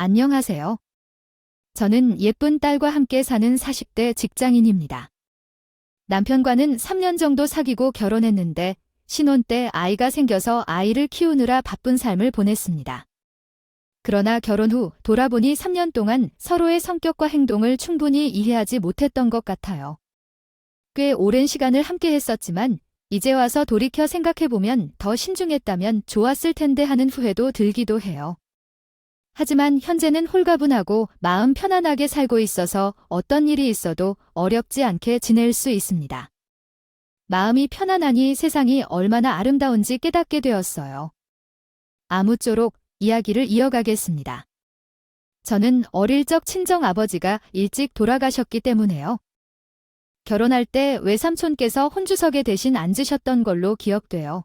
안녕하세요. 저는 예쁜 딸과 함께 사는 40대 직장인입니다. 남편과는 3년 정도 사귀고 결혼했는데 신혼 때 아이가 생겨서 아이를 키우느라 바쁜 삶을 보냈습니다. 그러나 결혼 후 돌아보니 3년 동안 서로의 성격과 행동을 충분히 이해하지 못했던 것 같아요. 꽤 오랜 시간을 함께 했었지만 이제 와서 돌이켜 생각해보면 더 신중했다면 좋았을 텐데 하는 후회도 들기도 해요. 하지만 현재는 홀가분하고 마음 편안하게 살고 있어서 어떤 일이 있어도 어렵지 않게 지낼 수 있습니다. 마음이 편안하니 세상이 얼마나 아름다운지 깨닫게 되었어요. 아무쪼록 이야기를 이어가겠습니다. 저는 어릴 적 친정 아버지가 일찍 돌아가셨기 때문에요. 결혼할 때 외삼촌께서 혼주석에 대신 앉으셨던 걸로 기억돼요.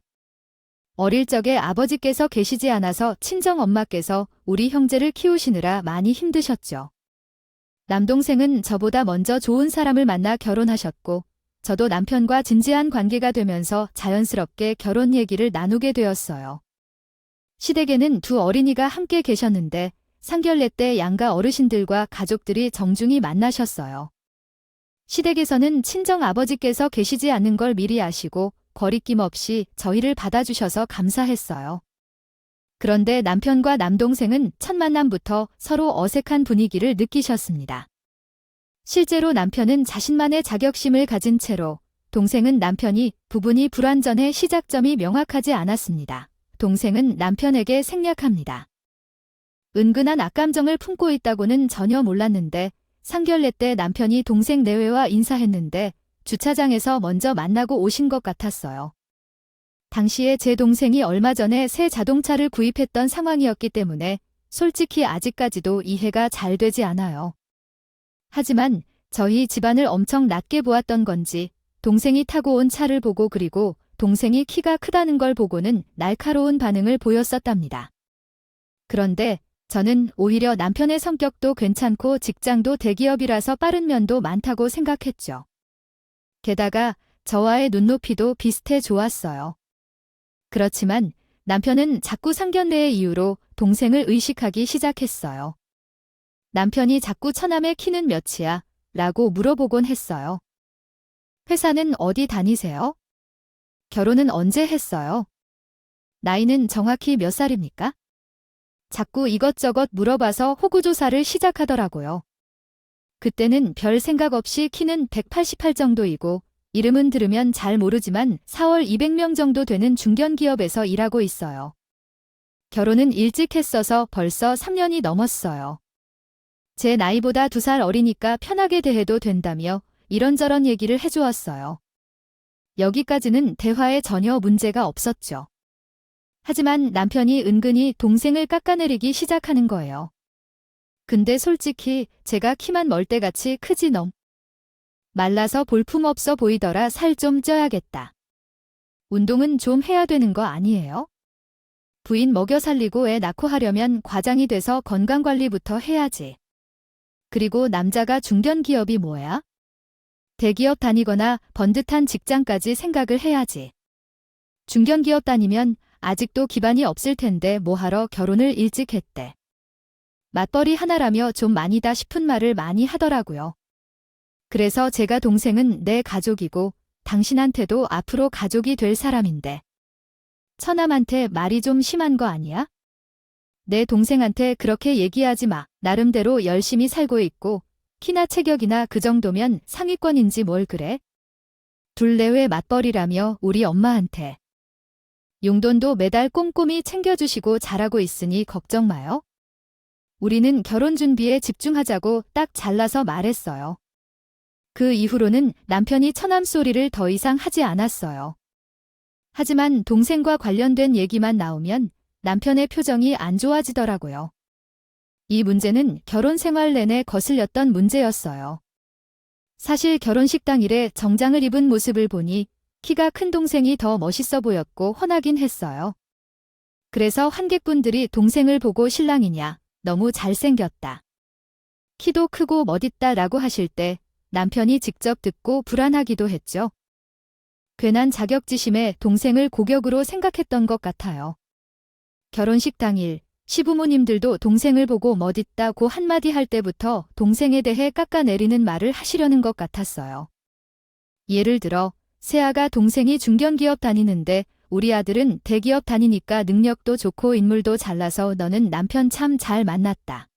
어릴 적에 아버지께서 계시지 않아서 친정 엄마께서 우리 형제를 키우시느라 많이 힘드셨죠. 남동생은 저보다 먼저 좋은 사람을 만나 결혼하셨고, 저도 남편과 진지한 관계가 되면서 자연스럽게 결혼 얘기를 나누게 되었어요. 시댁에는 두 어린이가 함께 계셨는데 상견례 때 양가 어르신들과 가족들이 정중히 만나셨어요. 시댁에서는 친정 아버지께서 계시지 않는 걸 미리 아시고 거리낌 없이 저희를 받아주셔서 감사했어요. 그런데 남편과 남동생은 첫 만남부터 서로 어색한 분위기를 느끼셨습니다. 실제로 남편은 자신만의 자격심을 가진 채로, 동생은 남편이 부분이 불완전해 시작점이 명확하지 않았습니다. 동생은 남편에게 생략합니다. 은근한 악감정을 품고 있다고는 전혀 몰랐는데 상견례 때 남편이 동생 내외와 인사했는데 주차장에서 먼저 만나고 오신 것 같았어요. 당시에 제 동생이 얼마 전에 새 자동차를 구입했던 상황이었기 때문에 솔직히 아직까지도 이해가 잘 되지 않아요. 하지만 저희 집안을 엄청 낮게 보았던 건지 동생이 타고 온 차를 보고 그리고 동생이 키가 크다는 걸 보고는 날카로운 반응을 보였었답니다. 그런데 저는 오히려 남편의 성격도 괜찮고 직장도 대기업이라서 빠른 면도 많다고 생각했죠. 게다가 저와의 눈높이도 비슷해 좋았어요. 그렇지만 남편은 자꾸 상견례의 이유로 동생을 의식하기 시작했어요. 남편이 자꾸 처남의 키는 몇이야? 라고 물어보곤 했어요. 회사는 어디 다니세요? 결혼은 언제 했어요? 나이는 정확히 몇 살입니까? 자꾸 이것저것 물어봐서 호구조사를 시작하더라고요. 그때는 별 생각 없이 키는 188 정도이고 이름은 들으면 잘 모르지만 4월 200명 정도 되는 중견기업에서 일하고 있어요. 결혼은 일찍 했어서 벌써 3년이 넘었어요. 제 나이보다 2살 어리니까 편하게 대해도 된다며 이런저런 얘기를 해주었어요. 여기까지는 대화에 전혀 문제가 없었죠. 하지만 남편이 은근히 동생을 깎아내리기 시작하는 거예요. 근데 솔직히 제가 키만 멀대같이 크지 넘. 말라서 볼품없어 보이더라. 살 좀 쪄야겠다. 운동은 좀 해야 되는 거 아니에요? 부인 먹여 살리고 애 낳고 하려면 과장이 돼서 건강관리부터 해야지. 그리고 남자가 중견기업이 뭐야? 대기업 다니거나 번듯한 직장까지 생각을 해야지. 중견기업 다니면 아직도 기반이 없을 텐데 뭐하러 결혼을 일찍 했대. 맞벌이 하나라며 좀 많이다 싶은 말을 많이 하더라고요. 그래서 제가 동생은 내 가족이고 당신한테도 앞으로 가족이 될 사람인데 처남한테 말이 좀 심한 거 아니야? 내 동생한테 그렇게 얘기하지 마. 나름대로 열심히 살고 있고 키나 체격이나 그 정도면 상위권인지 뭘 그래? 둘 내외 맞벌이라며 우리 엄마한테. 용돈도 매달 꼼꼼히 챙겨주시고 잘하고 있으니 걱정 마요. 우리는 결혼 준비에 집중하자고 딱 잘라서 말했어요. 그 이후로는 남편이 처남 소리를 더 이상 하지 않았어요. 하지만 동생과 관련된 얘기만 나오면 남편의 표정이 안 좋아지더라고요. 이 문제는 결혼 생활 내내 거슬렸던 문제였어요. 사실 결혼식 당일에 정장을 입은 모습을 보니 키가 큰 동생이 더 멋있어 보였고 훤하긴 했어요. 그래서 관객분들이 동생을 보고 신랑이냐, 너무 잘생겼다. 키도 크고 멋있다 라고 하실 때 남편이 직접 듣고 불안하기도 했죠. 괜한 자격지심에 동생을 고격으로 생각했던 것 같아요. 결혼식 당일 시부모님들도 동생을 보고 멋있다고 한마디 할 때부터 동생에 대해 깎아내리는 말을 하시려는 것 같았어요. 예를 들어, 새아가 동생이 중견기업 다니는데 우리 아들은 대기업 다니니까 능력도 좋고 인물도 잘나서 너는 남편 참 잘 만났다.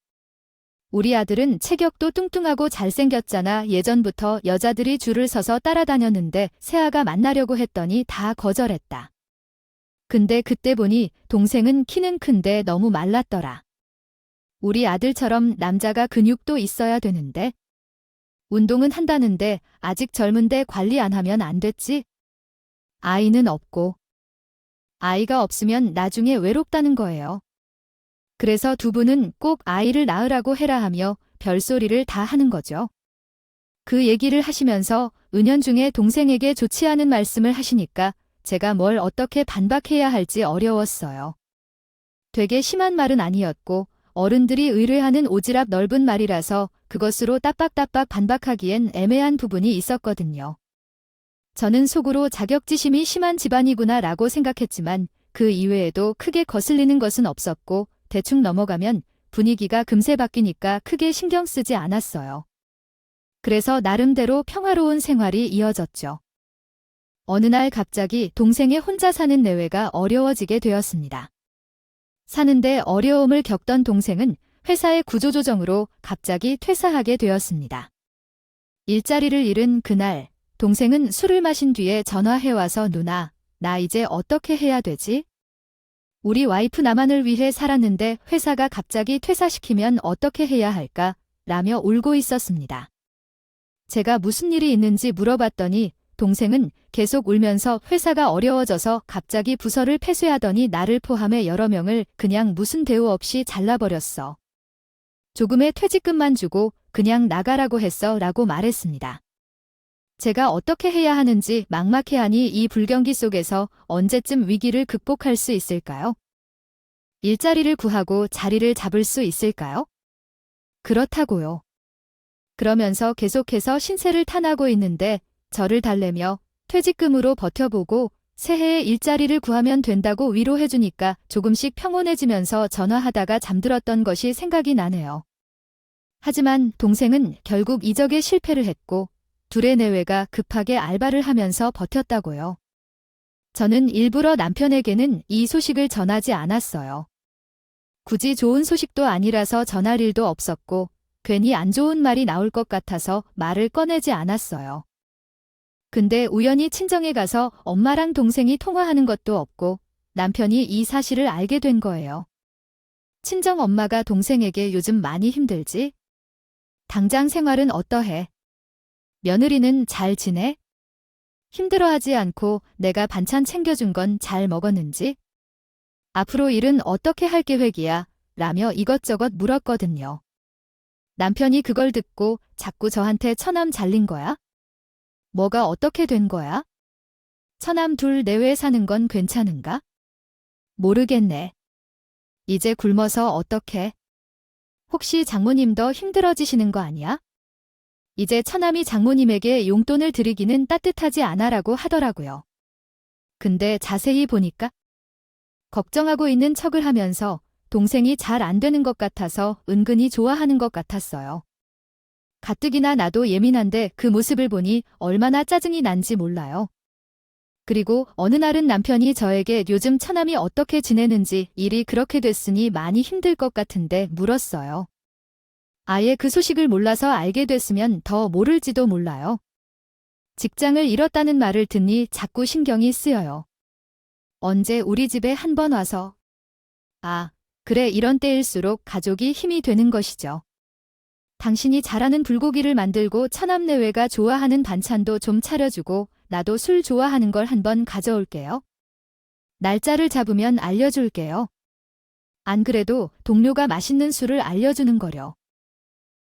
우리 아들은 체격도 뚱뚱하고 잘생겼잖아. 예전부터 여자들이 줄을 서서 따라다녔는데 새아가 만나려고 했더니 다 거절했다. 근데 그때 보니 동생은 키는 큰데 너무 말랐더라. 우리 아들처럼 남자가 근육도 있어야 되는데. 운동은 한다는데 아직 젊은데 관리 안 하면 안 됐지? 아이는 없고. 아이가 없으면 나중에 외롭다는 거예요. 그래서 두 분은 꼭 아이를 낳으라고 해라 하며 별소리를 다 하는 거죠. 그 얘기를 하시면서 은연중에 동생에게 좋지 않은 말씀을 하시니까 제가 뭘 어떻게 반박해야 할지 어려웠어요. 되게 심한 말은 아니었고 어른들이 의뢰하는 오지랖 넓은 말이라서 그것으로 따빡따빡 반박하기엔 애매한 부분이 있었거든요. 저는 속으로 자격지심이 심한 집안이구나 라고 생각했지만 그 이외에도 크게 거슬리는 것은 없었고 대충 넘어가면 분위기가 금세 바뀌니까 크게 신경 쓰지 않았어요. 그래서 나름대로 평화로운 생활이 이어졌죠. 어느 날 갑자기 동생의 혼자 사는 내외가 어려워지게 되었습니다. 사는데 어려움을 겪던 동생은 회사의 구조조정으로 갑자기 퇴사하게 되었습니다. 일자리를 잃은 그날, 동생은 술을 마신 뒤에 전화해와서 누나, 나 이제 어떻게 해야 되지? 우리 와이프 나만을 위해 살았는데 회사가 갑자기 퇴사시키면 어떻게 해야 할까? 라며 울고 있었습니다. 제가 무슨 일이 있는지 물어봤더니 동생은 계속 울면서 회사가 어려워져서 갑자기 부서를 폐쇄하더니 나를 포함해 여러 명을 그냥 무슨 대우 없이 잘라버렸어. 조금의 퇴직금만 주고 그냥 나가라고 했어 라고 말했습니다. 제가 어떻게 해야 하는지 막막해하니 이 불경기 속에서 언제쯤 위기를 극복할 수 있을까요? 일자리를 구하고 자리를 잡을 수 있을까요? 그렇다고요. 그러면서 계속해서 신세를 탄하고 있는데 저를 달래며 퇴직금으로 버텨보고 새해에 일자리를 구하면 된다고 위로해주니까 조금씩 평온해지면서 전화하다가 잠들었던 것이 생각이 나네요. 하지만 동생은 결국 이적에 실패를 했고 둘의 내외가 급하게 알바를 하면서 버텼다고요. 저는 일부러 남편에게는 이 소식을 전하지 않았어요. 굳이 좋은 소식도 아니라서 전할 일도 없었고 괜히 안 좋은 말이 나올 것 같아서 말을 꺼내지 않았어요. 근데 우연히 친정에 가서 엄마랑 동생이 통화하는 것도 없고 남편이 이 사실을 알게 된 거예요. 친정 엄마가 동생에게 요즘 많이 힘들지? 당장 생활은 어떠해? 며느리는 잘 지내? 힘들어하지 않고 내가 반찬 챙겨준 건 잘 먹었는지? 앞으로 일은 어떻게 할 계획이야? 라며 이것저것 물었거든요. 남편이 그걸 듣고 자꾸 저한테 처남 잘린 거야? 뭐가 어떻게 된 거야? 처남 둘 내외 사는 건 괜찮은가? 모르겠네. 이제 굶어서 어떡해? 혹시 장모님 더 힘들어지시는 거 아니야? 이제 처남이 장모님에게 용돈을 드리기는 따뜻하지 않아라고 하더라고요. 근데 자세히 보니까 걱정하고 있는 척을 하면서 동생이 잘 안 되는 것 같아서 은근히 좋아하는 것 같았어요. 가뜩이나 나도 예민한데 그 모습을 보니 얼마나 짜증이 난지 몰라요. 그리고 어느 날은 남편이 저에게 요즘 처남이 어떻게 지내는지 일이 그렇게 됐으니 많이 힘들 것 같은데 물었어요. 아예 그 소식을 몰라서 알게 됐으면 더 모를지도 몰라요. 직장을 잃었다는 말을 듣니 자꾸 신경이 쓰여요. 언제 우리 집에 한번 와서 아, 그래 이런 때일수록 가족이 힘이 되는 것이죠. 당신이 잘하는 불고기를 만들고 처남내외가 좋아하는 반찬도 좀 차려주고 나도 술 좋아하는 걸 한번 가져올게요. 날짜를 잡으면 알려줄게요. 안 그래도 동료가 맛있는 술을 알려주는 거려.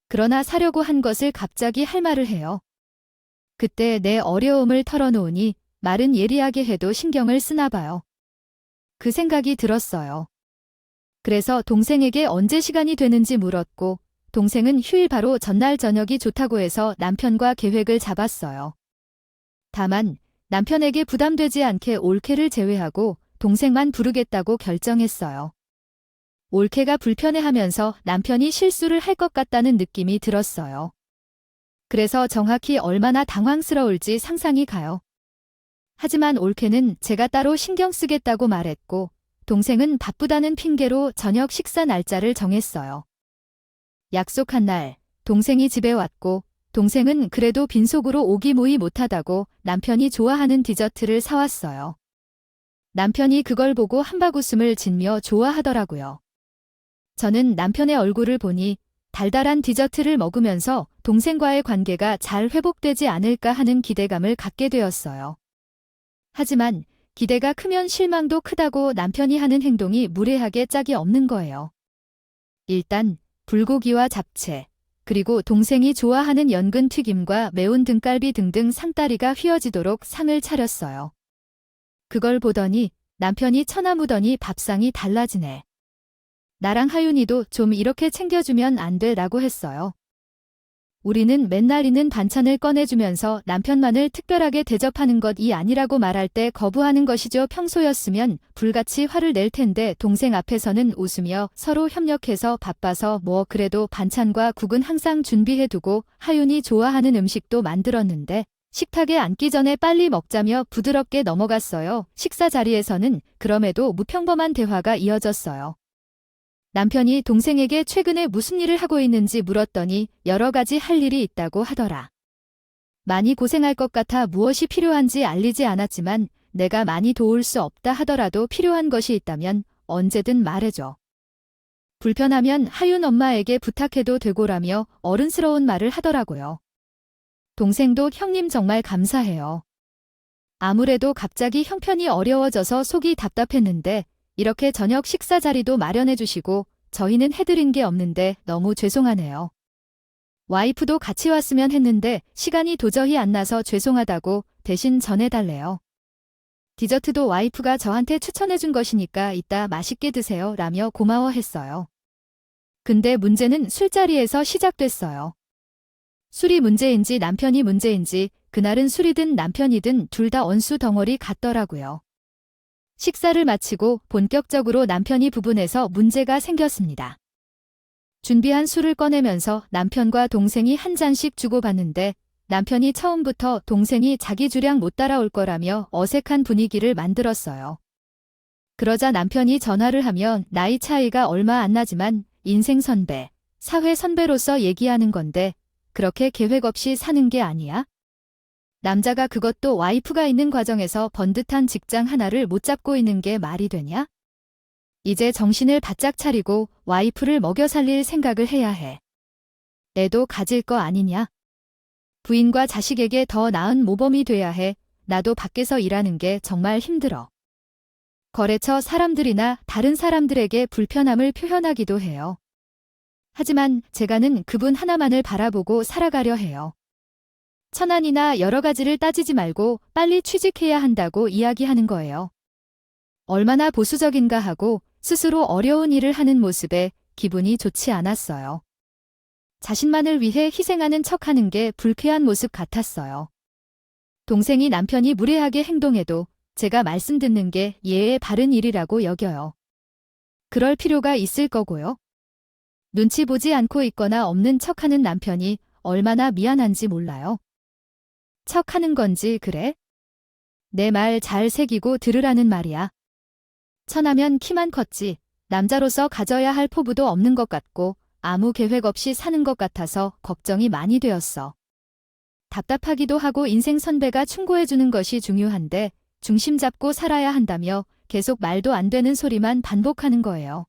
그러나 사려고 한 것을 갑자기 할 말을 해요. 그때 내 어려움을 털어놓으니 말은 예리하게 해도 신경을 쓰나 봐요. 그 생각이 들었어요. 그래서 동생에게 언제 시간이 되는지 물었고 동생은 휴일 바로 전날 저녁이 좋다고 해서 남편과 계획을 잡았어요. 다만 남편에게 부담되지 않게 올케를 제외하고 동생만 부르겠다고 결정했어요. 올케가 불편해하면서 남편이 실수를 할 것 같다는 느낌이 들었어요. 그래서 정확히 얼마나 당황스러울지 상상이 가요. 하지만 올케는 제가 따로 신경 쓰겠다고 말했고, 동생은 바쁘다는 핑계로 저녁 식사 날짜를 정했어요. 약속한 날, 동생이 집에 왔고, 동생은 그래도 빈속으로 오기모이 못하다고 남편이 좋아하는 디저트를 사왔어요. 남편이 그걸 보고 한바구음을 짓며 좋아하더라고요. 저는 남편의 얼굴을 보니 달달한 디저트를 먹으면서 동생과의 관계가 잘 회복되지 않을까 하는 기대감을 갖게 되었어요. 하지만 기대가 크면 실망도 크다고 남편이 하는 행동이 무례하게 짝이 없는 거예요. 일단 불고기와 잡채, 그리고 동생이 좋아하는 연근 튀김과 매운 등갈비 등등 상다리가 휘어지도록 상을 차렸어요. 그걸 보더니 남편이 쳐나무더니 밥상이 달라지네. 나랑 하윤이도 좀 이렇게 챙겨주면 안 돼 라고 했어요. 우리는 맨날 있는 반찬을 꺼내주면서 남편만을 특별하게 대접하는 것이 아니라고 말할 때 거부하는 것이죠. 평소였으면 불같이 화를 낼 텐데 동생 앞에서는 웃으며 서로 협력해서 바빠서 뭐 그래도 반찬과 국은 항상 준비해두고 하윤이 좋아하는 음식도 만들었는데 식탁에 앉기 전에 빨리 먹자며 부드럽게 넘어갔어요. 식사 자리에서는 그럼에도 무평범한 대화가 이어졌어요. 남편이 동생에게 최근에 무슨 일을 하고 있는지 물었더니 여러 가지 할 일이 있다고 하더라. 많이 고생할 것 같아 무엇이 필요한지 알리지 않았지만 내가 많이 도울 수 없다 하더라도 필요한 것이 있다면 언제든 말해줘. 불편하면 하윤 엄마에게 부탁해도 되고라며 어른스러운 말을 하더라고요. 동생도 형님 정말 감사해요. 아무래도 갑자기 형편이 어려워져서 속이 답답했는데 이렇게 저녁 식사 자리도 마련해 주시고 저희는 해드린 게 없는데 너무 죄송하네요. 와이프도 같이 왔으면 했는데 시간이 도저히 안 나서 죄송하다고 대신 전해달래요. 디저트도 와이프가 저한테 추천해 준 것이니까 이따 맛있게 드세요 라며 고마워했어요. 근데 문제는 술자리에서 시작됐어요. 술이 문제인지 남편이 문제인지 그날은 술이든 남편이든 둘 다 원수 덩어리 같더라고요. 식사를 마치고 본격적으로 남편이 부분해서 문제가 생겼습니다. 준비한 술을 꺼내면서 남편과 동생이 한 잔씩 주고받는데 남편이 처음부터 동생이 자기 주량 못 따라올 거라며 어색한 분위기를 만들었어요. 그러자 남편이 전화를 하면 나이 차이가 얼마 안 나지만 인생 선배, 사회 선배로서 얘기하는 건데 그렇게 계획 없이 사는 게 아니야? 남자가 그것도 와이프가 있는 과정에서 번듯한 직장 하나를 못 잡고 있는 게 말이 되냐? 이제 정신을 바짝 차리고 와이프를 먹여 살릴 생각을 해야 해. 애도 가질 거 아니냐? 부인과 자식에게 더 나은 모범이 돼야 해. 나도 밖에서 일하는 게 정말 힘들어. 거래처 사람들이나 다른 사람들에게 불편함을 표현하기도 해요. 하지만 제가는 그분 하나만을 바라보고 살아가려 해요. 천안이나 여러 가지를 따지지 말고 빨리 취직해야 한다고 이야기하는 거예요. 얼마나 보수적인가 하고 스스로 어려운 일을 하는 모습에 기분이 좋지 않았어요. 자신만을 위해 희생하는 척하는 게 불쾌한 모습 같았어요. 동생이 남편이 무례하게 행동해도 제가 말씀 듣는 게 예의 바른 일이라고 여겨요. 그럴 필요가 있을 거고요. 눈치 보지 않고 있거나 없는 척하는 남편이 얼마나 미안한지 몰라요. 척하는 건지 그래? 내 말 잘 새기고 들으라는 말이야. 천하면 키만 컸지 남자로서 가져야 할 포부도 없는 것 같고 아무 계획 없이 사는 것 같아서 걱정이 많이 되었어. 답답하기도 하고 인생 선배가 충고해주는 것이 중요한데 중심 잡고 살아야 한다며 계속 말도 안 되는 소리만 반복하는 거예요.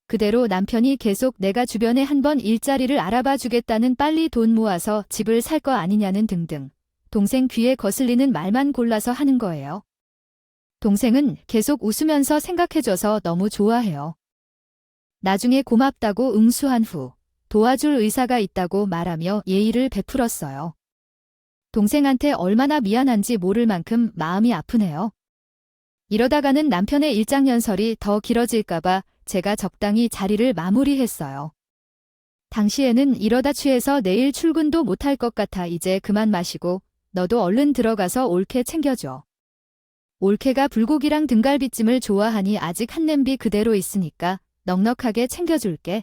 그대로 남편이 계속 내가 주변에 한번 일자리를 알아봐 주겠다는 빨리 돈 모아서 집을 살 거 아니냐는 등등. 동생 귀에 거슬리는 말만 골라서 하는 거예요. 동생은 계속 웃으면서 생각해줘서 너무 좋아해요. 나중에 고맙다고 응수한 후 도와줄 의사가 있다고 말하며 예의를 베풀었어요. 동생한테 얼마나 미안한지 모를 만큼 마음이 아프네요. 이러다가는 남편의 일장연설이 더 길어질까봐 제가 적당히 자리를 마무리했어요. 당시에는 이러다 취해서 내일 출근도 못할 것 같아 이제 그만 마시고 너도 얼른 들어가서 올케 챙겨줘. 올케가 불고기랑 등갈비찜을 좋아하니 아직 한 냄비 그대로 있으니까 넉넉하게 챙겨줄게.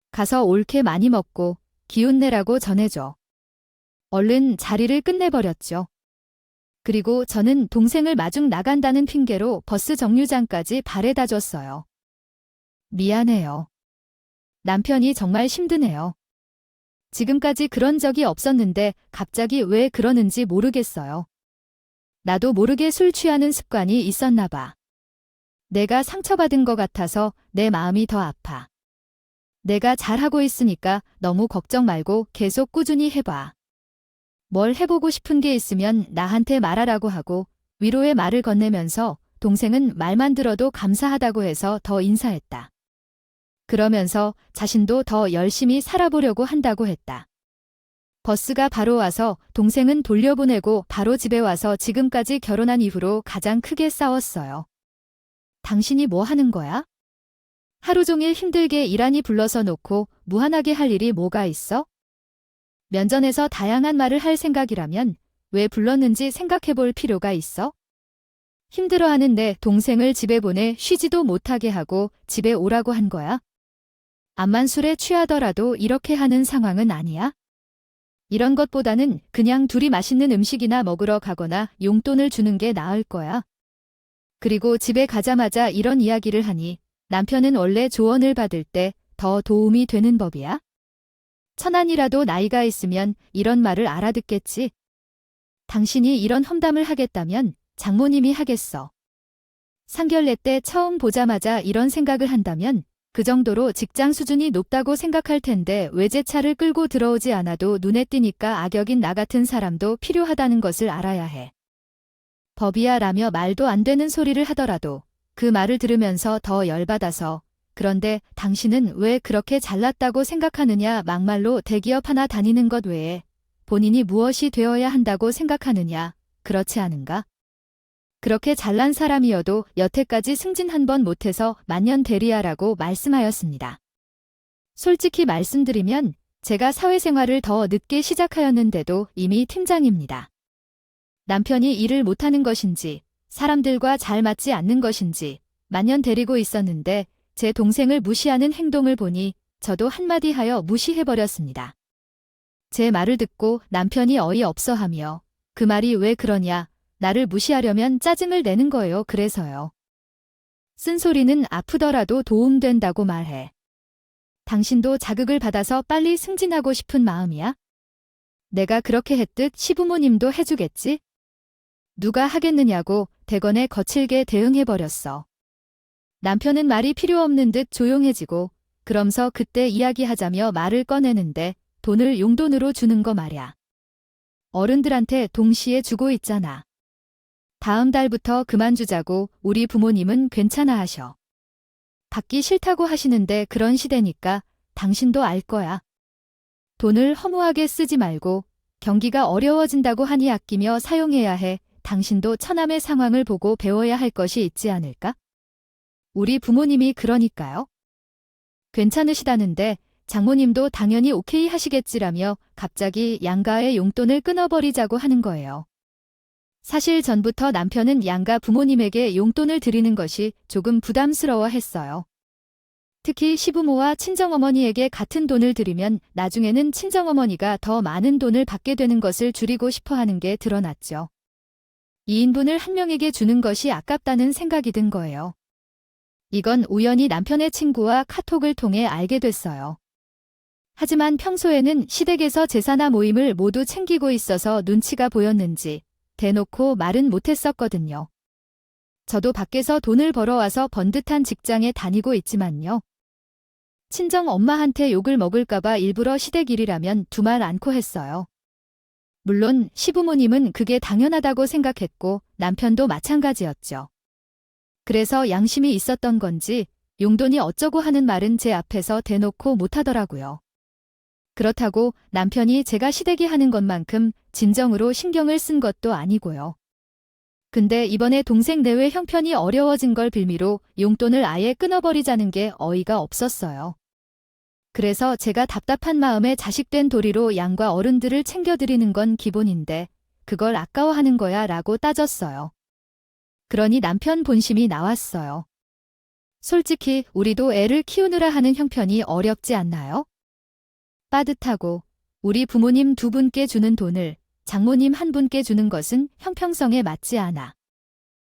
가서 옳게 많이 먹고 기운 내라고 전해줘. 얼른 자리를 끝내버렸죠. 그리고 저는 동생을 마중 나간다는 핑계로 버스 정류장까지 바래다 줬어요. 미안해요. 남편이 정말 힘드네요. 지금까지 그런 적이 없었는데 갑자기 왜 그러는지 모르겠어요. 나도 모르게 술 취하는 습관이 있었나 봐. 내가 상처받은 것 같아서 내 마음이 더 아파. 내가 잘하고 있으니까 너무 걱정 말고 계속 꾸준히 해봐. 뭘 해보고 싶은 게 있으면 나한테 말하라고 하고 위로의 말을 건네면서 동생은 말만 들어도 감사하다고 해서 더 인사했다. 그러면서 자신도 더 열심히 살아보려고 한다고 했다. 버스가 바로 와서 동생은 돌려보내고 바로 집에 와서 지금까지 결혼한 이후로 가장 크게 싸웠어요. 당신이 뭐 하는 거야? 하루 종일 힘들게 일하니 불러서 놓고 무한하게 할 일이 뭐가 있어? 면전에서 다양한 말을 할 생각이라면 왜 불렀는지 생각해 볼 필요가 있어? 힘들어하는데 동생을 집에 보내 쉬지도 못하게 하고 집에 오라고 한 거야? 암만 술에 취하더라도 이렇게 하는 상황은 아니야? 이런 것보다는 그냥 둘이 맛있는 음식이나 먹으러 가거나 용돈을 주는 게 나을 거야. 그리고 집에 가자마자 이런 이야기를 하니 남편은 원래 조언을 받을 때 더 도움이 되는 법이야? 천안이라도 나이가 있으면 이런 말을 알아듣겠지. 당신이 이런 험담을 하겠다면 장모님이 하겠어. 상견례 때 처음 보자마자 이런 생각을 한다면 그 정도로 직장 수준이 높다고 생각할 텐데 외제차를 끌고 들어오지 않아도 눈에 띄니까 악역인 나 같은 사람도 필요하다는 것을 알아야 해. 법이야 라며 말도 안 되는 소리를 하더라도 그 말을 들으면서 더 열받아서 그런데 당신은 왜 그렇게 잘났다고 생각하느냐 막말로 대기업 하나 다니는 것 외에 본인이 무엇이 되어야 한다고 생각하느냐 그렇지 않은가? 그렇게 잘난 사람이어도 여태까지 승진 한 번 못해서 만년 대리하라고 말씀하였습니다. 솔직히 말씀드리면 제가 사회생활을 더 늦게 시작하였는데도 이미 팀장입니다. 남편이 일을 못하는 것인지 사람들과 잘 맞지 않는 것인지 만년 데리고 있었는데 제 동생을 무시하는 행동을 보니 저도 한마디 하여 무시해버렸습니다. 제 말을 듣고 남편이 어이없어하며 그 말이 왜 그러냐 나를 무시하려면 짜증을 내는 거예요. 그래서요. 쓴소리는 아프더라도 도움된다고 말해. 당신도 자극을 받아서 빨리 승진하고 싶은 마음이야? 내가 그렇게 했듯 시부모님도 해주겠지? 누가 하겠느냐고 대건에 거칠게 대응해버렸어. 남편은 말이 필요 없는 듯 조용해지고 그러면서 그때 이야기하자며 말을 꺼내는데 돈을 용돈으로 주는 거 말야. 어른들한테 동시에 주고 있잖아. 다음 달부터 그만 주자고 우리 부모님은 괜찮아 하셔. 받기 싫다고 하시는데 그런 시대니까 당신도 알 거야. 돈을 허무하게 쓰지 말고 경기가 어려워진다고 하니 아끼며 사용해야 해. 당신도 처남의 상황을 보고 배워야 할 것이 있지 않을까? 우리 부모님이 그러니까요. 괜찮으시다는데 장모님도 당연히 오케이 하시겠지라며 갑자기 양가의 용돈을 끊어버리자고 하는 거예요. 사실 전부터 남편은 양가 부모님에게 용돈을 드리는 것이 조금 부담스러워 했어요. 특히 시부모와 친정어머니에게 같은 돈을 드리면 나중에는 친정어머니가 더 많은 돈을 받게 되는 것을 줄이고 싶어 하는 게 드러났죠. 2인분을 한 명에게 주는 것이 아깝다는 생각이 든 거예요. 이건 우연히 남편의 친구와 카톡을 통해 알게 됐어요. 하지만 평소에는 시댁에서 제사나 모임을 모두 챙기고 있어서 눈치가 보였는지 대놓고 말은 못했었거든요. 저도 밖에서 돈을 벌어와서 번듯한 직장에 다니고 있지만요. 친정 엄마한테 욕을 먹을까봐 일부러 시댁 일이라면 두말 않고 했어요. 물론 시부모님은 그게 당연하다고 생각했고 남편도 마찬가지였죠. 그래서 양심이 있었던 건지 용돈이 어쩌고 하는 말은 제 앞에서 대놓고 못하더라고요. 그렇다고 남편이 제가 시댁이 하는 것만큼 진정으로 신경을 쓴 것도 아니고요. 근데 이번에 동생 내외 형편이 어려워진 걸 빌미로 용돈을 아예 끊어버리자는 게 어이가 없었어요. 그래서 제가 답답한 마음에 자식된 도리로 양과 어른들을 챙겨드리는 건 기본인데 그걸 아까워하는 거야 라고 따졌어요. 그러니 남편 본심이 나왔어요. 솔직히 우리도 애를 키우느라 하는 형편이 어렵지 않나요? 빠듯하고 우리 부모님 두 분께 주는 돈을 장모님 한 분께 주는 것은 형평성에 맞지 않아.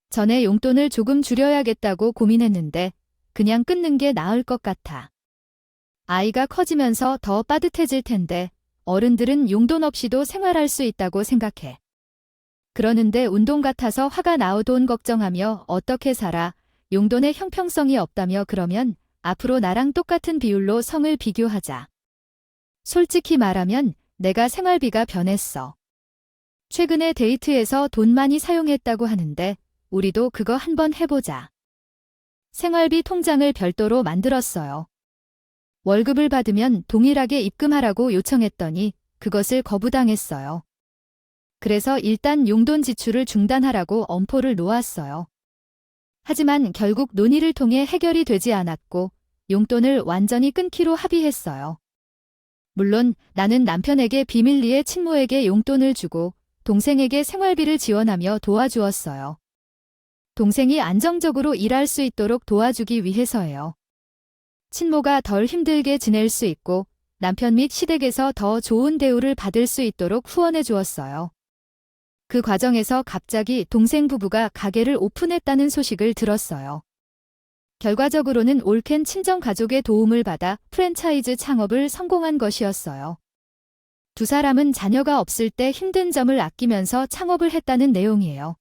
전에 용돈을 조금 줄여야겠다고 고민했는데 그냥 끊는 게 나을 것 같아. 아이가 커지면서 더 빠듯해질 텐데 어른들은 용돈 없이도 생활할 수 있다고 생각해. 그러는데 운동 같아서 화가 나오 돈 걱정하며 어떻게 살아 용돈의 형평성이 없다며 그러면 앞으로 나랑 똑같은 비율로 성을 비교하자. 솔직히 말하면 내가 생활비가 변했어. 최근에 데이트에서 돈 많이 사용했다고 하는데 우리도 그거 한번 해보자. 생활비 통장을 별도로 만들었어요. 월급을 받으면 동일하게 입금하라고 요청했더니 그것을 거부당했어요. 그래서 일단 용돈 지출을 중단하라고 엄포를 놓았어요. 하지만 결국 논의를 통해 해결이 되지 않았고 용돈을 완전히 끊기로 합의했어요. 물론 나는 남편에게 비밀리에 친모에게 용돈을 주고 동생에게 생활비를 지원하며 도와주었어요. 동생이 안정적으로 일할 수 있도록 도와주기 위해서예요. 친모가 덜 힘들게 지낼 수 있고 남편 및 시댁에서 더 좋은 대우를 받을 수 있도록 후원해 주었어요. 그 과정에서 갑자기 동생 부부가 가게를 오픈했다는 소식을 들었어요. 결과적으로는 올케 친정 가족의 도움을 받아 프랜차이즈 창업을 성공한 것이었어요. 두 사람은 자녀가 없을 때 힘든 점을 아끼면서 창업을 했다는 내용이에요.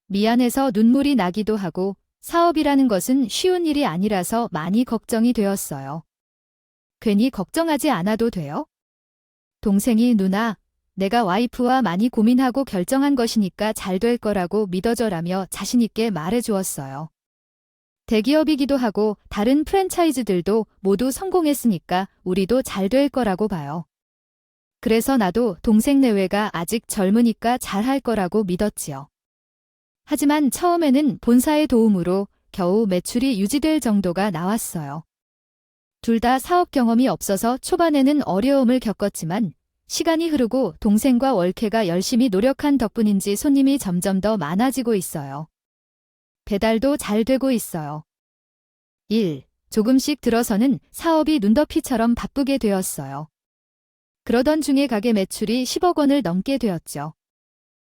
미안해서 눈물이 나기도 하고 사업이라는 것은 쉬운 일이 아니라서 많이 걱정이 되었어요. 괜히 걱정하지 않아도 돼요? 동생이 누나, 내가 와이프와 많이 고민하고 결정한 것이니까 잘 될 거라고 믿어줘라며 자신있게 말해주었어요. 대기업이기도 하고 다른 프랜차이즈들도 모두 성공했으니까 우리도 잘 될 거라고 봐요. 그래서 나도 동생 내외가 아직 젊으니까 잘할 거라고 믿었지요. 하지만 처음에는 본사의 도움으로 겨우 매출이 유지될 정도가 나왔어요. 둘 다 사업 경험이 없어서 초반에는 어려움을 겪었지만 시간이 흐르고 동생과 월케가 열심히 노력한 덕분인지 손님이 점점 더 많아지고 있어요. 배달도 잘 되고 있어요. 1. 조금씩 들어서는 사업이 눈더피처럼 바쁘게 되었어요. 그러던 중에 가게 매출이 10억 원을 넘게 되었죠.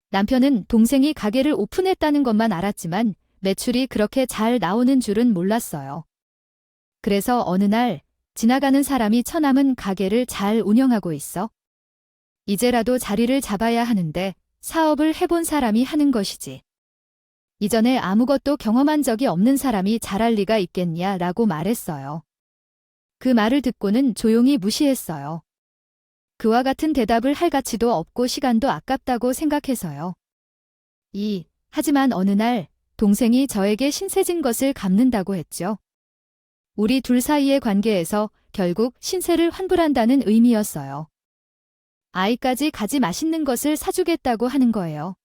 남편은 동생이 가게를 오픈했다는 것만 알았지만 매출이 그렇게 잘 나오는 줄은 몰랐어요. 그래서 어느 날 지나가는 사람이 처남은 가게를 잘 운영하고 있어. 이제라도 자리를 잡아야 하는데 사업을 해본 사람이 하는 것이지. 이전에 아무것도 경험한 적이 없는 사람이 잘할 리가 있겠냐라고 말했어요. 그 말을 듣고는 조용히 무시했어요. 그와 같은 대답을 할 가치도 없고 시간도 아깝다고 생각해서요. 하지만 어느 날 동생이 저에게 신세진 것을 갚는다고 했죠. 우리 둘 사이의 관계에서 결국 신세를 환불한다는 의미였어요. 아이까지 가지 맛있는 것을 사주겠다고 하는 거예요.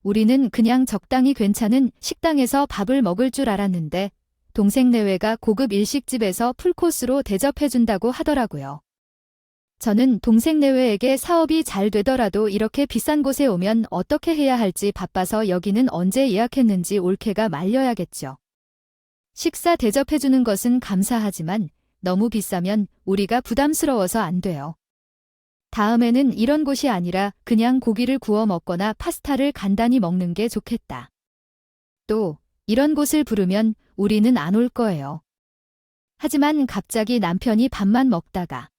우리는 그냥 적당히 괜찮은 식당에서 밥을 먹을 줄 알았는데 동생 내외가 고급 일식집에서 풀코스로 대접해준다고 하더라고요. 저는 동생 내외에게 사업이 잘 되더라도 이렇게 비싼 곳에 오면 어떻게 해야 할지 바빠서 여기는 언제 예약했는지 올케가 말려야겠죠. 식사 대접해주는 것은 감사하지만 너무 비싸면 우리가 부담스러워서 안 돼요. 다음에는 이런 곳이 아니라 그냥 고기를 구워 먹거나 파스타를 간단히 먹는 게 좋겠다. 또 이런 곳을 부르면 우리는 안 올 거예요. 하지만 갑자기 남편이 밥만 먹다가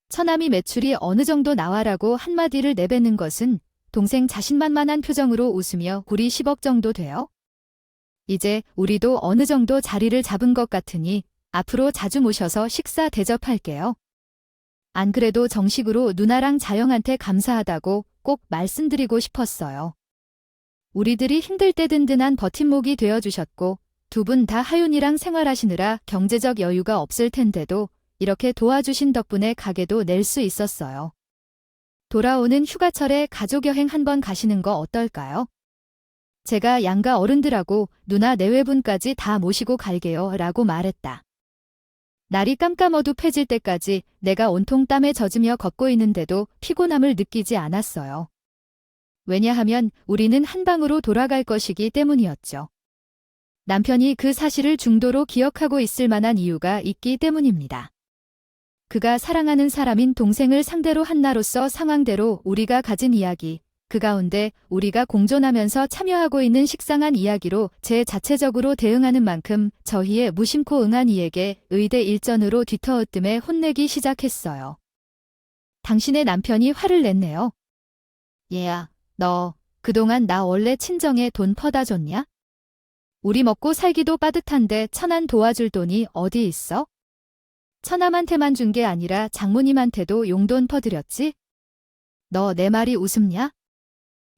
처남이 매출이 어느 정도 나와라고 한마디를 내뱉는 것은 동생 자신만만한 표정으로 웃으며 우리 10억 정도 돼요? 이제 우리도 어느 정도 자리를 잡은 것 같으니 앞으로 자주 모셔서 식사 대접할게요. 안 그래도 정식으로 누나랑 자영한테 감사하다고 꼭 말씀드리고 싶었어요. 우리들이 힘들 때 든든한 버팀목이 되어주셨고 두 분 다 하윤이랑 생활하시느라 경제적 여유가 없을 텐데도 이렇게 도와주신 덕분에 가게도 낼 수 있었어요. 돌아오는 휴가철에 가족여행 한번 가시는 거 어떨까요? 제가 양가 어른들하고 누나 내외분까지 다 모시고 갈게요 라고 말했다. 날이 깜깜어두해질 때까지 내가 온통 땀에 젖으며 걷고 있는데도 피곤함을 느끼지 않았어요. 왜냐하면 우리는 한 방으로 돌아갈 것이기 때문이었죠. 남편이 그 사실을 중도로 기억하고 있을 만한 이유가 있기 때문입니다. 그가 사랑하는 사람인 동생을 상대로 한 나로서 상황대로 우리가 가진 이야기, 그 가운데 우리가 공존하면서 참여하고 있는 식상한 이야기로 제 자체적으로 대응하는 만큼 저희의 무심코 응한 이에게 의대 일전으로 뒤터으뜸에 혼내기 시작했어요. 당신의 남편이 화를 냈네요. 얘야, 너 그동안 나 원래 친정에 돈 퍼다 줬냐? 우리 먹고 살기도 빠듯한데 천안 도와줄 돈이 어디 있어? 처남한테만 준 게 아니라 장모님한테도 용돈 퍼드렸지? 너 내 말이 우습냐?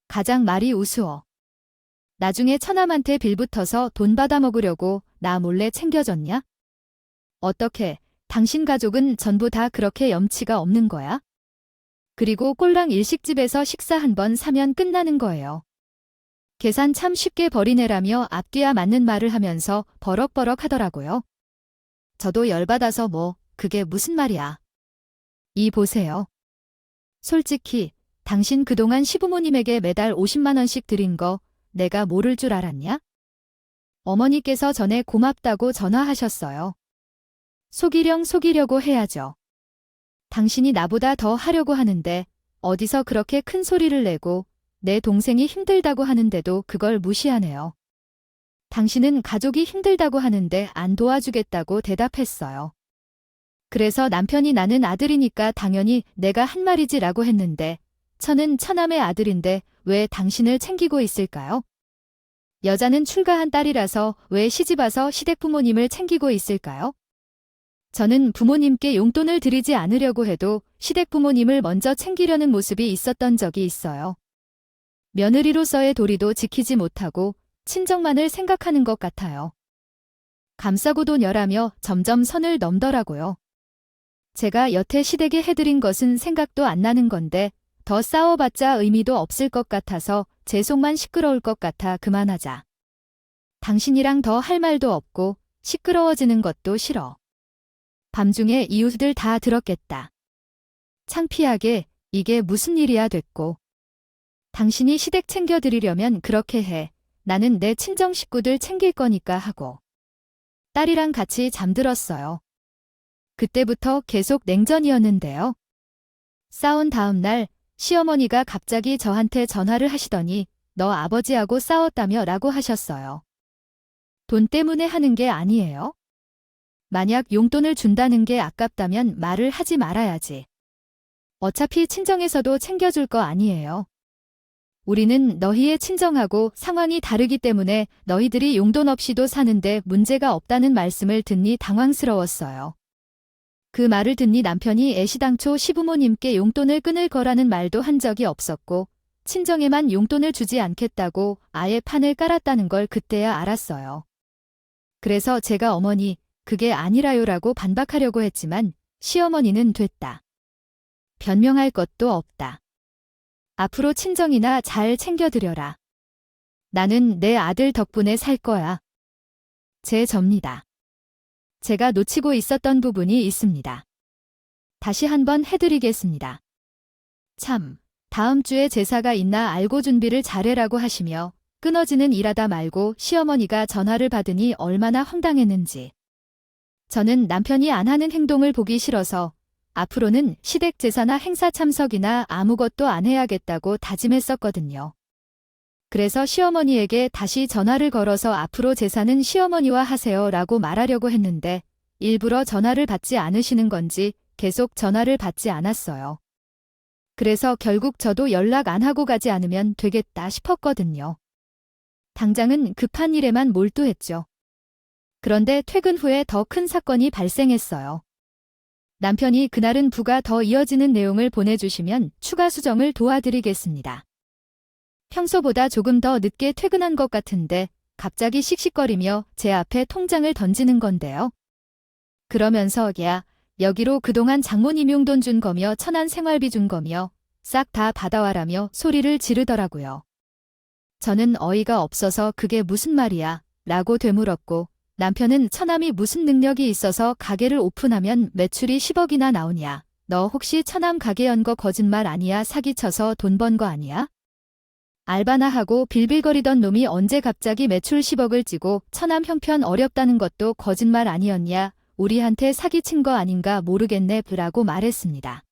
가장 말이 우스워. 나중에 처남한테 빌붙어서 돈 받아 먹으려고 나 몰래 챙겨줬냐? 어떻게, 당신 가족은 전부 다 그렇게 염치가 없는 거야? 그리고 꼴랑 일식집에서 식사 한 번 사면 끝나는 거예요. 계산 참 쉽게 버리네라며 앞뒤야 맞는 말을 하면서 버럭버럭 하더라고요. 저도 열받아서 그게 무슨 말이야. 이 보세요. 솔직히 당신 그동안 시부모님에게 매달 50만 원씩 드린 거 내가 모를 줄 알았냐? 어머니께서 전에 고맙다고 전화하셨어요. 속이려고 해야죠. 당신이 나보다 더 하려고 하는데 어디서 그렇게 큰 소리를 내고 내 동생이 힘들다고 하는데도 그걸 무시하네요. 당신은 가족이 힘들다고 하는데 안 도와주겠다고 대답했어요. 그래서 남편이 나는 아들이니까 당연히 내가 한 말이지라고 했는데 저는 처남의 아들인데 왜 당신을 챙기고 있을까요? 여자는 출가한 딸이라서 왜 시집와서 시댁 부모님을 챙기고 있을까요? 저는 부모님께 용돈을 드리지 않으려고 해도 시댁 부모님을 먼저 챙기려는 모습이 있었던 적이 있어요. 며느리로서의 도리도 지키지 못하고 친정만을 생각하는 것 같아요. 감싸고도 녀라며 점점 선을 넘더라고요. 제가 여태 시댁에 해드린 것은 생각도 안 나는 건데 더 싸워봤자 의미도 없을 것 같아서 제 속만 시끄러울 것 같아 그만하자. 당신이랑 더 할 말도 없고 시끄러워지는 것도 싫어. 밤중에 이웃들 다 들었겠다. 창피하게 이게 무슨 일이야 됐고. 당신이 시댁 챙겨드리려면 그렇게 해. 나는 내 친정 식구들 챙길 거니까 하고. 딸이랑 같이 잠들었어요. 그때부터 계속 냉전이었는데요. 싸운 다음 날 시어머니가 갑자기 저한테 전화를 하시더니 너 아버지하고 싸웠다며 라고 하셨어요. 돈 때문에 하는 게 아니에요? 만약 용돈을 준다는 게 아깝다면 말을 하지 말아야지. 어차피 친정에서도 챙겨줄 거 아니에요. 우리는 너희의 친정하고 상황이 다르기 때문에 너희들이 용돈 없이도 사는데 문제가 없다는 말씀을 듣니 당황스러웠어요. 그 말을 듣니 남편이 애시당초 시부모님께 용돈을 끊을 거라는 말도 한 적이 없었고 친정에만 용돈을 주지 않겠다고 아예 판을 깔았다는 걸 그때야 알았어요. 그래서 제가 어머니 그게 아니라요라고 반박하려고 했지만 시어머니는 됐다. 변명할 것도 없다. 앞으로 친정이나 잘 챙겨드려라. 나는 내 아들 덕분에 살 거야. 제 접니다. 제가 놓치고 있었던 부분이 있습니다. 다시 한번 해드리겠습니다. 참, 다음 주에 제사가 있나 알고 준비를 잘해라고 하시며 끊어지는 일하다 말고 시어머니가 전화를 받으니 얼마나 황당했는지. 저는 남편이 안 하는 행동을 보기 싫어서 앞으로는 시댁 제사나 행사 참석이나 아무것도 안 해야겠다고 다짐했었거든요. 그래서 시어머니에게 다시 전화를 걸어서 앞으로 제사는 시어머니와 하세요 라고 말하려고 했는데 일부러 전화를 받지 않으시는 건지 계속 전화를 받지 않았어요. 그래서 결국 저도 연락 안 하고 가지 않으면 되겠다 싶었거든요. 당장은 급한 일에만 몰두했죠. 그런데 퇴근 후에 더 큰 사건이 발생했어요. 남편이 그날은 부가 더 이어지는 내용을 보내주시면 추가 수정을 도와드리겠습니다. 평소보다 조금 더 늦게 퇴근한 것 같은데 갑자기 씩씩거리며 제 앞에 통장을 던지는 건데요. 그러면서 야, 여기로 그동안 장모님 용돈 준 거며 천안 생활비 준 거며 싹 다 받아와라며 소리를 지르더라고요. 저는 어이가 없어서 그게 무슨 말이야 라고 되물었고 남편은 처남이 무슨 능력이 있어서 가게를 오픈하면 매출이 10억이나 나오냐. 너 혹시 처남 가게 연 거 거짓말 아니야? 사기쳐서 돈 번 거 아니야? 알바나 하고 빌빌거리던 놈이 언제 갑자기 매출 10억을 찌고 처남 형편 어렵다는 것도 거짓말 아니었냐, 우리한테 사기친 거 아닌가 모르겠네 라고 말했습니다.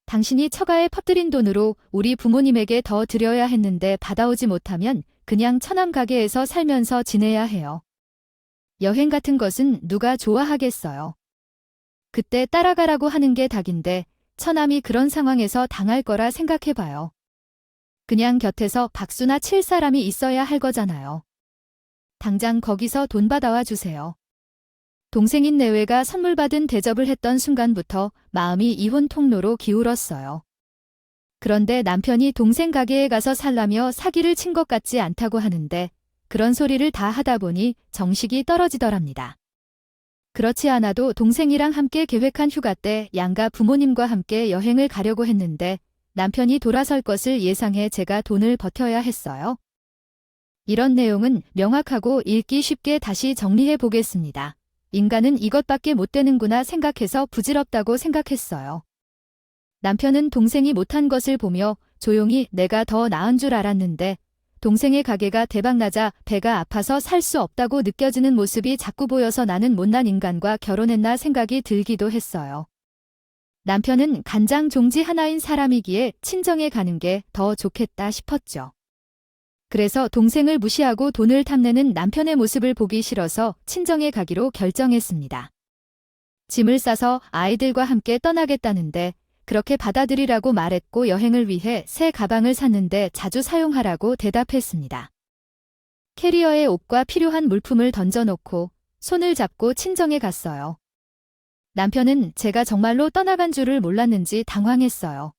당신이 처가에 퍼뜨린 돈으로 우리 부모님에게 더 드려야 했는데 받아오지 못하면 그냥 처남 가게에서 살면서 지내야 해요. 여행 같은 것은 누가 좋아하겠어요. 그때 따라가라고 하는 게 닭인데 처남이 그런 상황에서 당할 거라 생각해봐요. 그냥 곁에서 박수나 칠 사람이 있어야 할 거잖아요. 당장 거기서 돈 받아와 주세요. 동생인 내외가 선물 받은 대접을 했던 순간부터 마음이 이혼 통로로 기울었어요. 그런데 남편이 동생 가게에 가서 살라며 사기를 친 것 같지 않다고 하는데 그런 소리를 다 하다 보니 정식이 떨어지더랍니다. 그렇지 않아도 동생이랑 함께 계획한 휴가 때 양가 부모님과 함께 여행을 가려고 했는데 남편이 돌아설 것을 예상해 제가 돈을 버텨야 했어요. 이런 내용은 명확하고 읽기 쉽게 다시 정리해 보겠습니다. 인간은 이것밖에 못 되는구나 생각해서 부질없다고 생각했어요. 남편은 동생이 못한 것을 보며 조용히 내가 더 나은 줄 알았는데 동생의 가게가 대박나자 배가 아파서 살 수 없다고 느껴지는 모습이 자꾸 보여서 나는 못난 인간과 결혼했나 생각이 들기도 했어요. 남편은 간장 종지 하나인 사람이기에 친정에 가는 게 더 좋겠다 싶었죠. 그래서 동생을 무시하고 돈을 탐내는 남편의 모습을 보기 싫어서 친정에 가기로 결정했습니다. 짐을 싸서 아이들과 함께 떠나겠다는데 그렇게 받아들이라고 말했고 여행을 위해 새 가방을 샀는데 자주 사용하라고 대답했습니다. 캐리어에 옷과 필요한 물품을 던져놓고 손을 잡고 친정에 갔어요. 남편은 제가 정말로 떠나간 줄을 몰랐는지 당황했어요.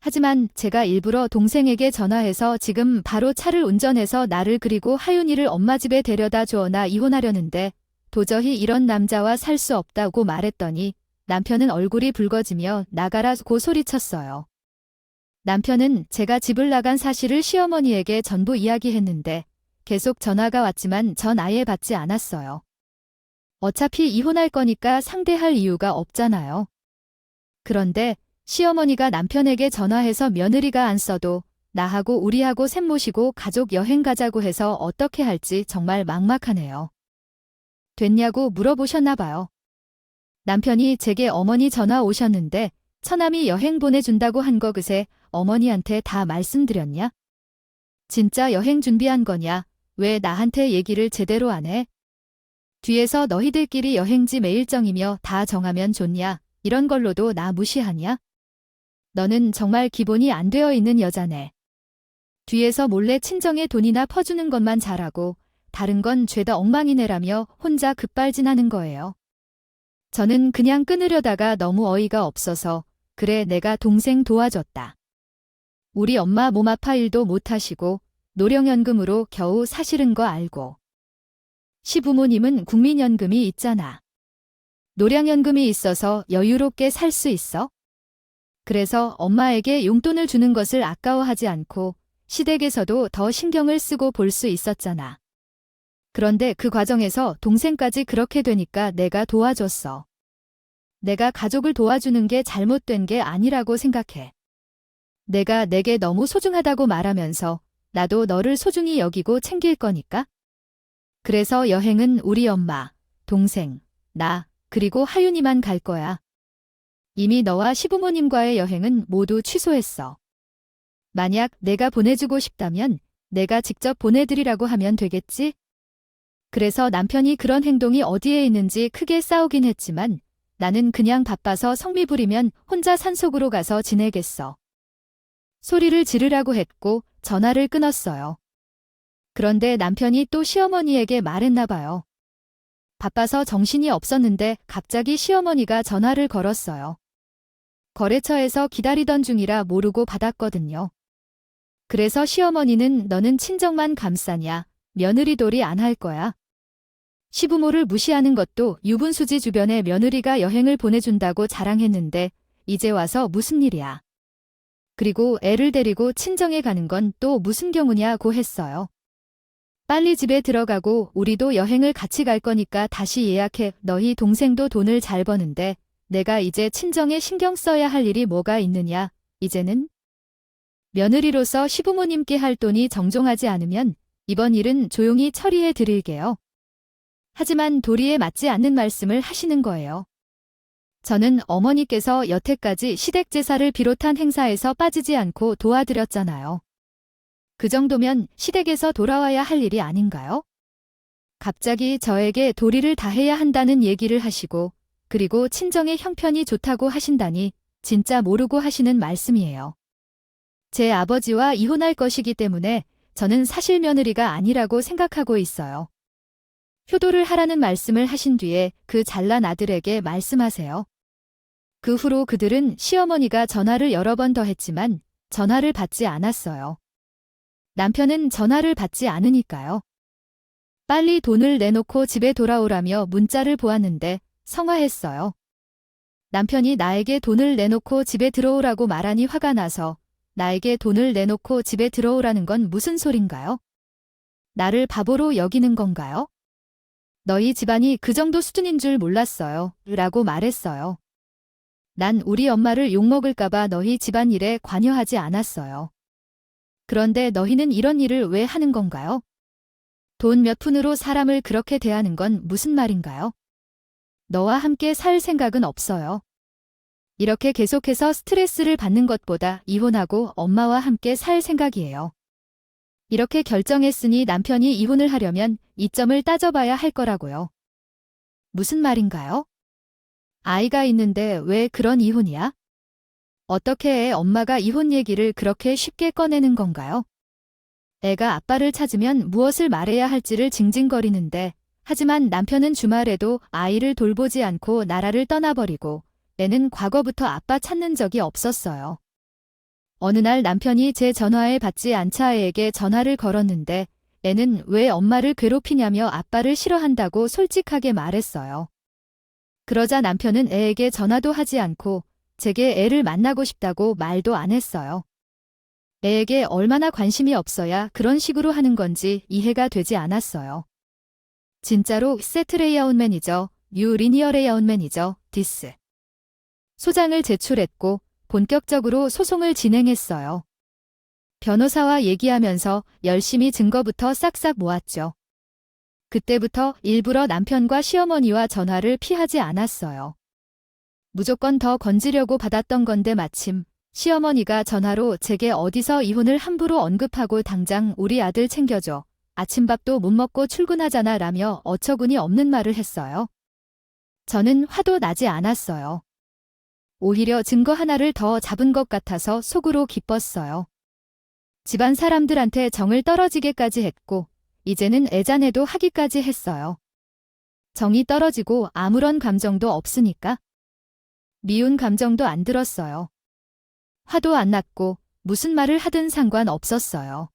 하지만 제가 일부러 동생에게 전화해서 지금 바로 차를 운전해서 나를 그리고 하윤이를 엄마 집에 데려다 주어 나 이혼하려는데 도저히 이런 남자와 살 수 없다고 말했더니 남편은 얼굴이 붉어지며 나가라고 소리쳤어요. 남편은 제가 집을 나간 사실을 시어머니에게 전부 이야기했는데 계속 전화가 왔지만 전 아예 받지 않았어요. 어차피 이혼할 거니까 상대할 이유가 없잖아요. 그런데 시어머니가 남편에게 전화해서 며느리가 안 써도 나하고 우리하고 셋 모시고 가족 여행 가자고 해서 어떻게 할지 정말 막막하네요. 됐냐고 물어보셨나 봐요. 남편이 제게 어머니 전화 오셨는데 처남이 여행 보내준다고 한 거 그새 어머니한테 다 말씀드렸냐? 진짜 여행 준비한 거냐? 왜 나한테 얘기를 제대로 안 해? 뒤에서 너희들끼리 여행지 매일정이며 다 정하면 좋냐? 이런 걸로도 나 무시하냐? 너는 정말 기본이 안 되어 있는 여자네. 뒤에서 몰래 친정에 돈이나 퍼주는 것만 잘하고 다른 건 죄다 엉망이네라며 혼자 급발진하는 거예요. 저는 그냥 끊으려다가 너무 어이가 없어서 그래 내가 동생 도와줬다. 우리 엄마 몸 아파 일도 못하시고 노령연금으로 겨우 사시는 거 알고. 시부모님은 국민연금이 있잖아. 노령연금이 있어서 여유롭게 살 수 있어? 그래서 엄마에게 용돈을 주는 것을 아까워하지 않고 시댁에서도 더 신경을 쓰고 볼 수 있었잖아. 그런데 그 과정에서 동생까지 그렇게 되니까 내가 도와줬어. 내가 가족을 도와주는 게 잘못된 게 아니라고 생각해. 내가 내게 너무 소중하다고 말하면서 나도 너를 소중히 여기고 챙길 거니까. 그래서 여행은 우리 엄마, 동생, 나, 그리고 하윤이만 갈 거야. 이미 너와 시부모님과의 여행은 모두 취소했어. 만약 내가 보내주고 싶다면 내가 직접 보내드리라고 하면 되겠지? 그래서 남편이 그런 행동이 어디에 있는지 크게 싸우긴 했지만 나는 그냥 바빠서 성미 부리면 혼자 산속으로 가서 지내겠어. 소리를 지르라고 했고 전화를 끊었어요. 그런데 남편이 또 시어머니에게 말했나 봐요. 바빠서 정신이 없었는데 갑자기 시어머니가 전화를 걸었어요. 거래처에서 기다리던 중이라 모르고 받았거든요. 그래서 시어머니는 너는 친정만 감싸냐, 며느리돌이 안 할 거야. 시부모를 무시하는 것도 유분수지 주변에 며느리가 여행을 보내준다고 자랑했는데 이제 와서 무슨 일이야. 그리고 애를 데리고 친정에 가는 건 또 무슨 경우냐고 했어요. 빨리 집에 들어가고 우리도 여행을 같이 갈 거니까 다시 예약해. 너희 동생도 돈을 잘 버는데 내가 이제 친정에 신경 써야 할 일이 뭐가 있느냐, 이제는? 며느리로서 시부모님께 할 돈이 정중하지 않으면 이번 일은 조용히 처리해 드릴게요. 하지만 도리에 맞지 않는 말씀을 하시는 거예요. 저는 어머니께서 여태까지 시댁 제사를 비롯한 행사에서 빠지지 않고 도와드렸잖아요. 그 정도면 시댁에서 돌아와야 할 일이 아닌가요? 갑자기 저에게 도리를 다해야 한다는 얘기를 하시고 그리고 친정의 형편이 좋다고 하신다니 진짜 모르고 하시는 말씀이에요. 제 아버지와 이혼할 것이기 때문에 저는 사실 며느리가 아니라고 생각하고 있어요. 효도를 하라는 말씀을 하신 뒤에 그 잘난 아들에게 말씀하세요. 그 후로 그들은 시어머니가 전화를 여러 번 더 했지만 전화를 받지 않았어요. 남편은 전화를 받지 않으니까요. 빨리 돈을 내놓고 집에 돌아오라며 문자를 보았는데 성화했어요. 남편이 나에게 돈을 내놓고 집에 들어오라고 말하니 화가 나서 나에게 돈을 내놓고 집에 들어오라는 건 무슨 소린가요? 나를 바보로 여기는 건가요? 너희 집안이 그 정도 수준인 줄 몰랐어요. 라고 말했어요. 난 우리 엄마를 욕먹을까봐 너희 집안일에 관여하지 않았어요. 그런데 너희는 이런 일을 왜 하는 건가요? 돈 몇 푼으로 사람을 그렇게 대하는 건 무슨 말인가요? 너와 함께 살 생각은 없어요. 이렇게 계속해서 스트레스를 받는 것보다 이혼하고 엄마와 함께 살 생각이에요. 이렇게 결정했으니 남편이 이혼을 하려면 이점을 따져봐야 할 거라고요. 무슨 말인가요? 아이가 있는데 왜 그런 이혼이야? 어떻게 애 엄마가 이혼 얘기를 그렇게 쉽게 꺼내는 건가요? 애가 아빠를 찾으면 무엇을 말해야 할지를 징징거리는데 하지만 남편은 주말에도 아이를 돌보지 않고 나라를 떠나버리고 애는 과거부터 아빠 찾는 적이 없었어요. 어느 날 남편이 제 전화에 받지 않자 애에게 전화를 걸었는데 애는 왜 엄마를 괴롭히냐며 아빠를 싫어한다고 솔직하게 말했어요. 그러자 남편은 애에게 전화도 하지 않고 제게 애를 만나고 싶다고 말도 안 했어요. 애에게 얼마나 관심이 없어야 그런 식으로 하는 건지 이해가 되지 않았어요. 진짜로 세트 레이아웃 매니저, 뉴 리니어 레이아웃 매니저, 디스. 소장을 제출했고 본격적으로 소송을 진행했어요. 변호사와 얘기하면서 열심히 증거부터 싹싹 모았죠. 그때부터 일부러 남편과 시어머니와 전화를 피하지 않았어요. 무조건 더 건지려고 받았던 건데 마침 시어머니가 전화로 제게 어디서 이혼을 함부로 언급하고 당장 우리 아들 챙겨줘. 아침밥도 못 먹고 출근하잖아 라며 어처구니 없는 말을 했어요. 저는 화도 나지 않았어요. 오히려 증거 하나를 더 잡은 것 같아서 속으로 기뻤어요. 집안 사람들한테 정을 떨어지게까지 했고 이제는 애잔해도 하기까지 했어요. 정이 떨어지고 아무런 감정도 없으니까. 미운 감정도 안 들었어요. 화도 안 났고 무슨 말을 하든 상관없었어요.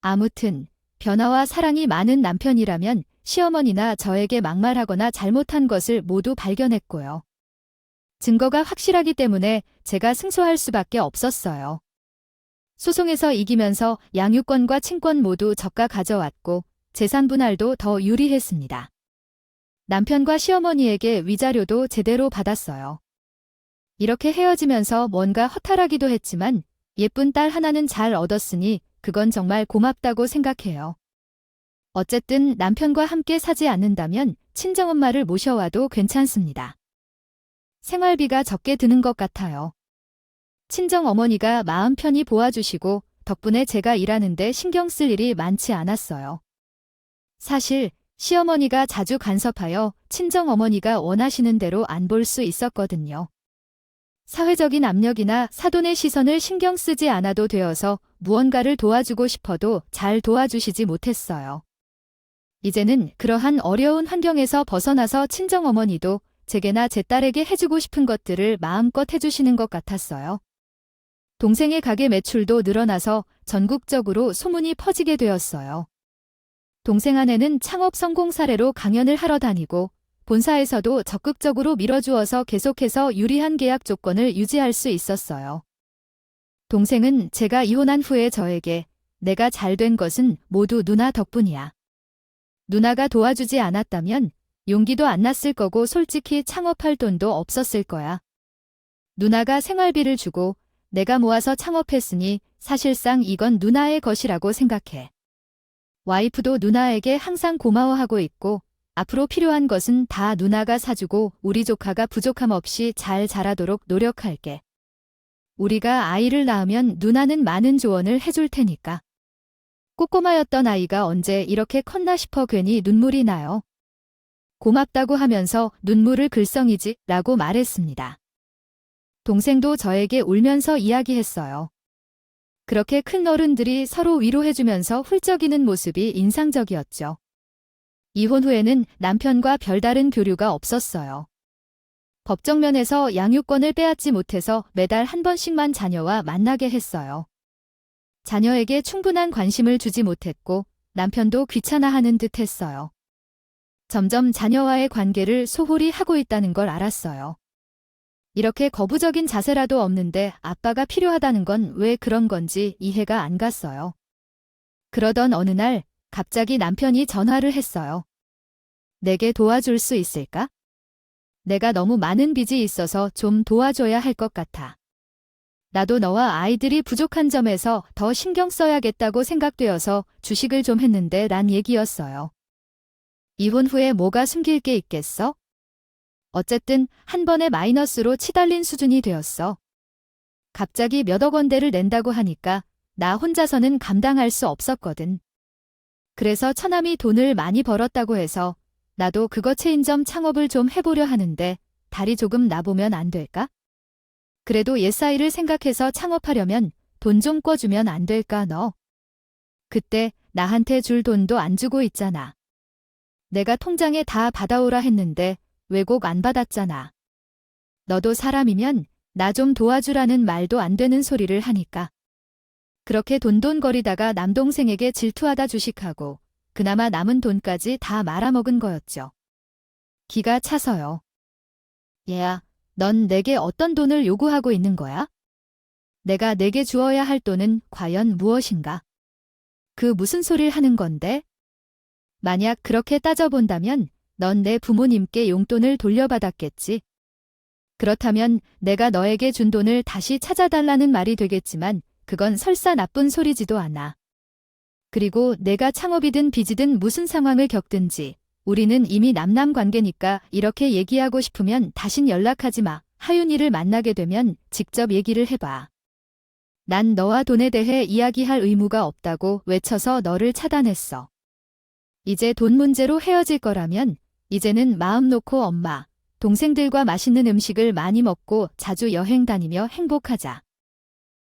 아무튼 변화와 사랑이 많은 남편이라면 시어머니나 저에게 막말하거나 잘못한 것을 모두 발견했고요. 증거가 확실하기 때문에 제가 승소할 수밖에 없었어요. 소송에서 이기면서 양육권과 친권 모두 저가 가져왔고 재산 분할도 더 유리했습니다. 남편과 시어머니에게 위자료도 제대로 받았어요. 이렇게 헤어지면서 뭔가 허탈하기도 했지만 예쁜 딸 하나는 잘 얻었으니 그건 정말 고맙다고 생각해요. 어쨌든 남편과 함께 사지 않는다면 친정엄마를 모셔와도 괜찮습니다. 생활비가 적게 드는 것 같아요. 친정어머니가 마음 편히 보아주시고 덕분에 제가 일하는데 신경 쓸 일이 많지 않았어요. 사실 시어머니가 자주 간섭하여 친정어머니가 원하시는 대로 안 볼 수 있었거든요. 사회적인 압력이나 사돈의 시선을 신경 쓰지 않아도 되어서 무언가를 도와주고 싶어도 잘 도와주시지 못했어요. 이제는 그러한 어려운 환경에서 벗어나서 친정어머니도 제게나 제 딸에게 해주고 싶은 것들을 마음껏 해주시는 것 같았어요. 동생의 가게 매출도 늘어나서 전국적으로 소문이 퍼지게 되었어요. 동생 아내는 창업 성공 사례로 강연을 하러 다니고 본사에서도 적극적으로 밀어주어서 계속해서 유리한 계약 조건을 유지할 수 있었어요. 동생은 제가 이혼한 후에 저에게 내가 잘 된 것은 모두 누나 덕분이야. 누나가 도와주지 않았다면 용기도 안 났을 거고 솔직히 창업할 돈도 없었을 거야. 누나가 생활비를 주고 내가 모아서 창업했으니 사실상 이건 누나의 것이라고 생각해. 와이프도 누나에게 항상 고마워하고 있고 앞으로 필요한 것은 다 누나가 사주고 우리 조카가 부족함 없이 잘 자라도록 노력할게. 우리가 아이를 낳으면 누나는 많은 조언을 해줄 테니까. 꼬꼬마였던 아이가 언제 이렇게 컸나 싶어 괜히 눈물이 나요. 고맙다고 하면서 눈물을 글썽이지 라고 말했습니다. 동생도 저에게 울면서 이야기했어요. 그렇게 큰 어른들이 서로 위로해주면서 훌쩍이는 모습이 인상적이었죠. 이혼 후에는 남편과 별다른 교류가 없었어요. 법정면에서 양육권을 빼앗지 못해서 매달 한 번씩만 자녀와 만나게 했어요. 자녀에게 충분한 관심을 주지 못했고 남편도 귀찮아하는 듯 했어요. 점점 자녀와의 관계를 소홀히 하고 있다는 걸 알았어요. 이렇게 거부적인 자세라도 없는데 아빠가 필요하다는 건 왜 그런 건지 이해가 안 갔어요. 그러던 어느 날 갑자기 남편이 전화를 했어요. 내게 도와줄 수 있을까? 내가 너무 많은 빚이 있어서 좀 도와줘야 할 것 같아. 나도 너와 아이들이 부족한 점에서 더 신경 써야겠다고 생각되어서 주식을 좀 했는데 란 얘기였어요. 이혼 후에 뭐가 숨길 게 있겠어? 어쨌든 한 번에 마이너스로 치달린 수준이 되었어. 갑자기 몇억 원대를 낸다고 하니까 나 혼자서는 감당할 수 없었거든. 그래서 처남이 돈을 많이 벌었다고 해서 나도 그거 체인점 창업을 좀 해보려 하는데 다리 조금 나보면 안 될까? 그래도 옛사이를 생각해서 창업하려면 돈 좀 꿔주면 안 될까 너? 그때 나한테 줄 돈도 안 주고 있잖아. 내가 통장에 다 받아오라 했는데 왜곡 안 받았잖아. 너도 사람이면 나 좀 도와주라는 말도 안 되는 소리를 하니까. 그렇게 돈돈거리다가 남동생에게 질투하다 주식하고 그나마 남은 돈까지 다 말아먹은 거였죠. 기가 차서요. 얘야, 넌 내게 어떤 돈을 요구하고 있는 거야? 내가 내게 주어야 할 돈은 과연 무엇인가? 그 무슨 소리를 하는 건데? 만약 그렇게 따져본다면 넌 내 부모님께 용돈을 돌려받았겠지. 그렇다면 내가 너에게 준 돈을 다시 찾아달라는 말이 되겠지만 그건 설사 나쁜 소리지도 않아. 그리고 내가 창업이든 빚이든 무슨 상황을 겪든지 우리는 이미 남남 관계니까 이렇게 얘기하고 싶으면 다신 연락하지 마. 하윤이를 만나게 되면 직접 얘기를 해봐. 난 너와 돈에 대해 이야기할 의무가 없다고 외쳐서 너를 차단했어. 이제 돈 문제로 헤어질 거라면 이제는 마음 놓고 엄마, 동생들과 맛있는 음식을 많이 먹고 자주 여행 다니며 행복하자.